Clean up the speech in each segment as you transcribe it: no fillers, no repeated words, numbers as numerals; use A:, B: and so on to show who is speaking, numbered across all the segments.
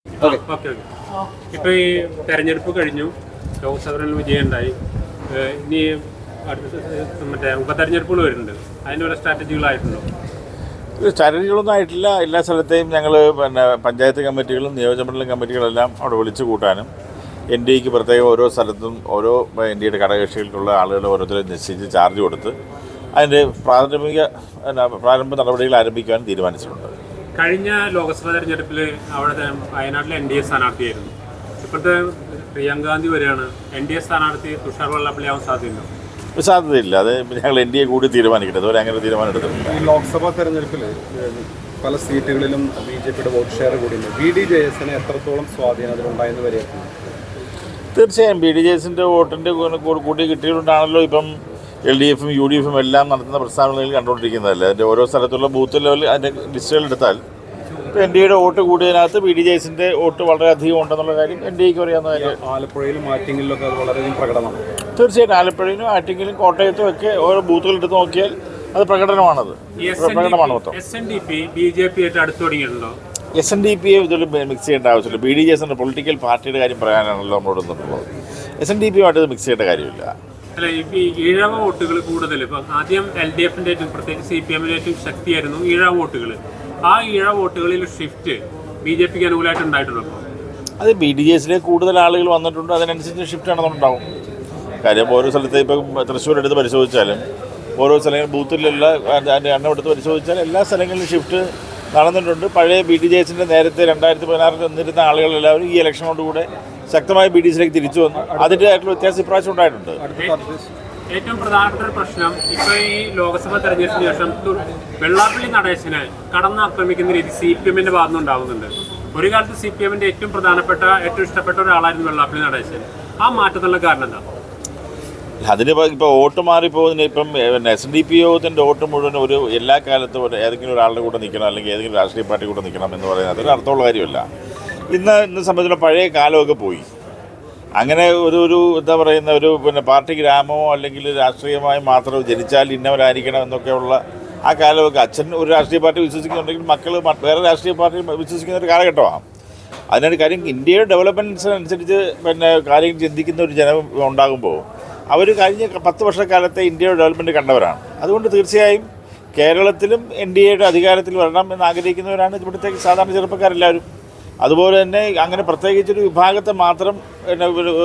A: Okay okay. ഇപ്പോൾ ഈ തെരഞ്ഞെടുപ്പ് കഴിഞ്ഞു, ലോക്സഭയിൽ വിജയമുണ്ടായി. ഇനി മറ്റേ ഉപതെരഞ്ഞെടുപ്പുകൾ വരുന്നുണ്ട്. അതിനുള്ള സ്ട്രാറ്റജികളായിട്ടുണ്ടോ?
B: സ്ട്രാറ്റജികളൊന്നും ആയിട്ടില്ല. എല്ലാ സ്ഥലത്തെയും ഞങ്ങൾ പഞ്ചായത്ത് കമ്മിറ്റികളും നിയോജകമണ്ഡലം കമ്മിറ്റികളെല്ലാം അവിടെ വിളിച്ചു കൂട്ടാനും എൻ ഡി എക്ക് പ്രത്യേകം ഓരോ സ്ഥലത്തും ഓരോ എൻ ഡി എയുടെ ഘടകകക്ഷികൾക്കുള്ള ആളുകൾ ഓരോരുത്തരും നിശ്ചയിച്ച് ചാർജ് കൊടുത്ത് അതിൻ്റെ പ്രാരംഭ നടപടികൾ ആരംഭിക്കാനും തീരുമാനിച്ചിട്ടുണ്ട്.
A: കഴിഞ്ഞ ലോക്സഭാ തെരഞ്ഞെടുപ്പിൽ അവിടെ വയനാട്ടിലെ എൻ ഡി എ സ്ഥാനാർത്ഥിയായിരുന്നു. ഇപ്പോഴത്തെ പ്രിയങ്ക ഗാന്ധി വരെയാണ്. എൻ ഡി എ സ്ഥാനാർത്ഥി തുഷാർ വെള്ളാപ്പള്ളി ആവാൻ സാധ്യതയുണ്ടോ?
B: സാധ്യതയില്ല. അത് ഞങ്ങൾ എൻ ഡി എ കൂടി തീരുമാനിക്കട്ടെ. അതുവരെ അങ്ങനെ തീരുമാനം എടുത്തിട്ടുണ്ട്.
C: ഈ ലോക്സഭാ തെരഞ്ഞെടുപ്പിൽ പല സീറ്റുകളിലും ബി ജെ പിയുടെ വോട്ട് ഷെയർ കൂടിയുണ്ട്. ബി ഡി ജെ എസിന് എത്രത്തോളം സ്വാധീനം അതിലുണ്ടായെന്ന് വരെയായിരുന്നു?
B: തീർച്ചയായും ബി ഡി ജെ എസിൻ്റെ വോട്ടിൻ്റെ കൂട്ടി കിട്ടിയതുകൊണ്ടാണല്ലോ ഇപ്പം എൽ ഡി എഫും യു ഡി എഫും എല്ലാം നടത്തുന്ന പ്രസ്ഥാനങ്ങളിൽ കണ്ടുകൊണ്ടിരിക്കുന്നതല്ലേ. അതിൻ്റെ ഓരോ സ്ഥലത്തുള്ള ബൂത്ത് ലെവലിൽ അതിൻ്റെ ലിസ്റ്റുകൾ എടുത്താൽ ഇപ്പോൾ എൻ ഡി എയുടെ വോട്ട് കൂടിയതിനകത്ത് ബി ഡി ജെ എസിൻ്റെ വോട്ട് വളരെയധികം ഉണ്ടെന്നുള്ള കാര്യം എൻ ഡി എക്ക് അറിയാവുന്ന കാര്യം.
C: ആലപ്പുഴയിലും ആറ്റിങ്ങലിലൊക്കെ അത് വളരെയധികം പ്രകടമാണ്.
B: തീർച്ചയായിട്ടും ആലപ്പുഴയിലും ആറ്റിങ്ങലും കോട്ടയത്തും ഒക്കെ ഓരോ ബൂത്തുകൾ എടുത്ത് നോക്കിയാൽ അത് പ്രകടനമാണത്. പ്രകടനമാണ് മൊത്തം.
A: S N D P B J P ആയിട്ട് അടുത്ത് തുടങ്ങിയിട്ടുണ്ടോ?
B: എസ് എൻ ഡി പിയെ ഇതിൽ മിക്സ് ചെയ്യേണ്ട ആവശ്യമില്ല. ബി ഡി ജെ എസിൻ്റെ പൊളിറ്റിക്കൽ പാർട്ടിയുടെ കാര്യം പറയാനാണല്ലോ നമ്മളോട് നിന്നിട്ടുള്ളത്. എസ് എൻ ഡി പിയുമായിട്ട് ഇത് മിക്സ് ചെയ്യേണ്ട കാര്യമില്ല.
A: അല്ല, ഇപ്പം ഈ ഈഴവ വോട്ടുകൾ കൂടുതൽ ഇപ്പം ആദ്യം എൽ ഡി എഫിൻ്റെ ഏറ്റവും പ്രത്യേകിച്ച് സി പി എമ്മിൻ്റെ ഏറ്റവും ശക്തിയായിരുന്നു ഈഴവ വോട്ടുകൾ. ആ ഈഴവ വോട്ടുകളിൽ ഷിഫ്റ്റ് ബി ജെ പിക്ക് അനുകൂലമായിട്ട് ഉണ്ടായിട്ടുണ്ടോ? അപ്പോൾ
B: അത് ബി ഡി ജെ എസിലേക്ക് കൂടുതൽ ആളുകൾ വന്നിട്ടുണ്ട്. അതിനനുസരിച്ച് ഷിഫ്റ്റ് ആണെന്നുണ്ടാവും. കാര്യം ഓരോ സ്ഥലത്തെ ഇപ്പം തൃശ്ശൂർ എടുത്ത് പരിശോധിച്ചാലും ഓരോ സ്ഥലങ്ങളിൽ ബൂത്തിലുള്ള അതിൻ്റെ എണ്ണം എടുത്ത് പരിശോധിച്ചാൽ എല്ലാ സ്ഥലങ്ങളിലും ഷിഫ്റ്റ് നടന്നിട്ടുണ്ട്. പഴയ ബി ഡി ജെ എസിൻ്റെ നേരത്തെ 2016 നിന്നിരുന്ന ആളുകളെല്ലാവരും ഈ ഇലക്ഷനോടുകൂടെ ശക്തമായ ബി ഡി എസിലേക്ക് തിരിച്ചു വന്നു. അതിൻ്റെതായിട്ടുള്ള വ്യത്യാസം ഇപ്രാവശ്യം ഉണ്ടായിട്ടുണ്ട്.
A: ഏറ്റവും പ്രധാനപ്പെട്ട ഒരു പ്രശ്നം ഇപ്പോൾ ഈ ലോക്സഭാ തെരഞ്ഞെടുപ്പിന് ശേഷം വെള്ളാപ്പള്ളി നടേശനെ കടന്നാക്രമിക്കുന്ന രീതി സി പി എമ്മിൻ്റെ ഭാഗത്തുനിന്ന് ഉണ്ടാകുന്നുണ്ട്. ഒരു കാലത്ത് സി പി എമ്മിൻ്റെ ഏറ്റവും പ്രധാനപ്പെട്ട ഏറ്റവും ഇഷ്ടപ്പെട്ട ഒരാളായിരുന്നു വെള്ളാപ്പള്ളി നടേശൻ. ആ മാറ്റത്തിനുള്ള കാരണം എന്താ?
B: അതിന് ഇപ്പോൾ വോട്ട് മാറിപ്പോകുന്നതിന് ഇപ്പം എസ് ഡി പി യോഗത്തിൻ്റെ വോട്ട് മുഴുവൻ ഒരു എല്ലാ കാലത്തും ഏതെങ്കിലും ഒരാളുടെ കൂടെ നിൽക്കണം, അല്ലെങ്കിൽ ഏതെങ്കിലും രാഷ്ട്രീയ പാർട്ടി കൂടെ നിൽക്കണം എന്ന് പറയുന്നത് അതൊരു അർത്ഥമുള്ള കാര്യമല്ല. ഇന്ന് സംബന്ധിച്ചുള്ള പഴയ കാലമൊക്കെ പോയി. അങ്ങനെ ഒരു എന്താ പറയുന്ന ഒരു പാർട്ടി ഗ്രാമമോ അല്ലെങ്കിൽ രാഷ്ട്രീയമായി മാത്രം ജനിച്ചാൽ ഇന്നവരായിരിക്കണം എന്നൊക്കെയുള്ള ആ കാലമൊക്കെ. അച്ഛൻ ഒരു രാഷ്ട്രീയ പാർട്ടി വിശ്വസിക്കുന്നുണ്ടെങ്കിൽ മക്കൾ വേറെ രാഷ്ട്രീയ പാർട്ടി വിശ്വസിക്കുന്ന ഒരു കാലഘട്ടമാണ്. അതിനൊരു കാര്യം ഇന്ത്യയുടെ ഡെവലപ്മെൻറ്റ്സിനനുസരിച്ച് കാര്യം ചിന്തിക്കുന്ന ഒരു ജനം ഉണ്ടാകുമ്പോൾ അവർ കഴിഞ്ഞ 10 വർഷക്കാലത്തെ ഇന്ത്യയുടെ ഡെവലപ്മെൻറ്റ് കണ്ടവരാണ്. അതുകൊണ്ട് തീർച്ചയായും കേരളത്തിലും എൻ ഡി എയുടെ അധികാരത്തിൽ വരണം എന്ന് ആഗ്രഹിക്കുന്നവരാണ് ഇവിടുത്തെ സാധാരണ ചെറുപ്പക്കാരെല്ലാവരും. അതുപോലെ തന്നെ അങ്ങനെ പ്രത്യേകിച്ചൊരു വിഭാഗത്തെ മാത്രം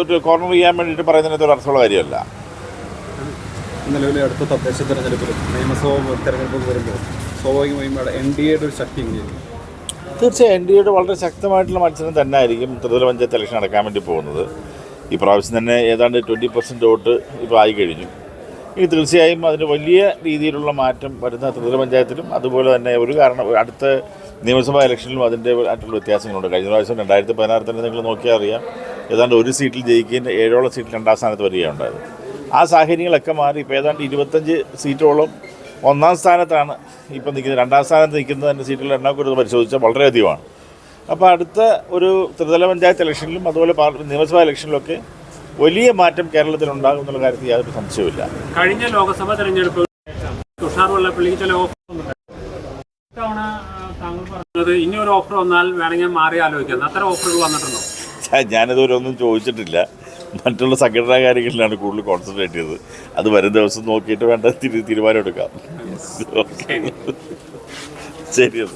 B: ഒരു കോർണർ ചെയ്യാൻ വേണ്ടിയിട്ട് പറയുന്നതിനകത്ത് ഒരു അർത്ഥമുള്ള കാര്യമല്ല.
C: നിലവിലെ അടുത്ത തദ്ദേശ തെരഞ്ഞെടുപ്പിൽ നിയമസഭാ തെരഞ്ഞെടുപ്പ് വരുമ്പോൾ സ്വാഭാവികമായും എൻ ഡി എയുടെ ഒരു ശക്തി എങ്ങനെയായിരിക്കും?
B: തീർച്ചയായും എൻ ഡി എയുടെ വളരെ ശക്തമായിട്ടുള്ള മത്സരം തന്നെ ആയിരിക്കും ത്രിതല പഞ്ചായത്ത് ഇലക്ഷൻ നടക്കാൻ വേണ്ടി പോകുന്നത്. ഈ പ്രാവശ്യം തന്നെ ഏതാണ്ട് 20% വോട്ട് ഇപ്പോൾ ആയിക്കഴിഞ്ഞു. ഇനി തീർച്ചയായും അതിന് വലിയ രീതിയിലുള്ള മാറ്റം വരുന്ന ത്രിതല പഞ്ചായത്തിലും അതുപോലെ തന്നെ ഒരു കാരണം അടുത്ത നിയമസഭാ ഇലക്ഷനിലും അതിൻ്റെ ആയിട്ടുള്ള വ്യത്യാസങ്ങളുണ്ട്. കഴിഞ്ഞ പ്രാവശ്യം 2016 തന്നെ നിങ്ങൾ നോക്കിയാൽ അറിയാം, ഏതാണ്ട് ഒരു സീറ്റിൽ ജയിക്കുകയും 7ഓളം സീറ്റിൽ 2ാം സ്ഥാനത്ത് വരികയുണ്ടായത്. ആ സാഹചര്യങ്ങളൊക്കെ മാറി ഇപ്പോൾ ഏതാണ്ട് 25 സീറ്റോളം 1ാം സ്ഥാനത്താണ് ഇപ്പം നിൽക്കുന്നത്. 2ാം സ്ഥാനത്ത് നിൽക്കുന്നത് തന്നെ സീറ്റുകളുടെ എണ്ണം കൊടുത്ത് പരിശോധിച്ചാൽ വളരെയധികമാണ്. അപ്പോൾ അടുത്ത ഒരു ത്രിതല പഞ്ചായത്ത് ഇലക്ഷനിലും അതുപോലെ നിയമസഭാ ഇലക്ഷനിലൊക്കെ വലിയ മാറ്റം കേരളത്തിലുണ്ടാകും എന്നുള്ള കാര്യത്തിൽ യാതൊരു സംശയവുമില്ല.
A: കഴിഞ്ഞ ലോക്സഭാ തെരഞ്ഞെടുപ്പ് തുഷാർ വെള്ളാപ്പള്ളിക്ക് ചില ഓഫർ തവണ താങ്കൾ പറഞ്ഞത് ഇനി ഒരു ഓഫർ വന്നാൽ വേണമെങ്കിൽ മാറി ആലോചിക്കാം. അത്ര ഓഫറുകൾ വന്നിട്ടുണ്ടോ?
B: ഞാനിതുവരെ ഒന്നും ചോദിച്ചിട്ടില്ല. മറ്റുള്ള സംഘടനാ കാര്യങ്ങളിലാണ് കൂടുതൽ കോൺസെൻട്രേറ്റ് ചെയ്തത്. അത് വരും ദിവസം നോക്കിയിട്ട് വേണ്ട തീരുമാനം എടുക്കാം. ഓക്കെ, ശരി.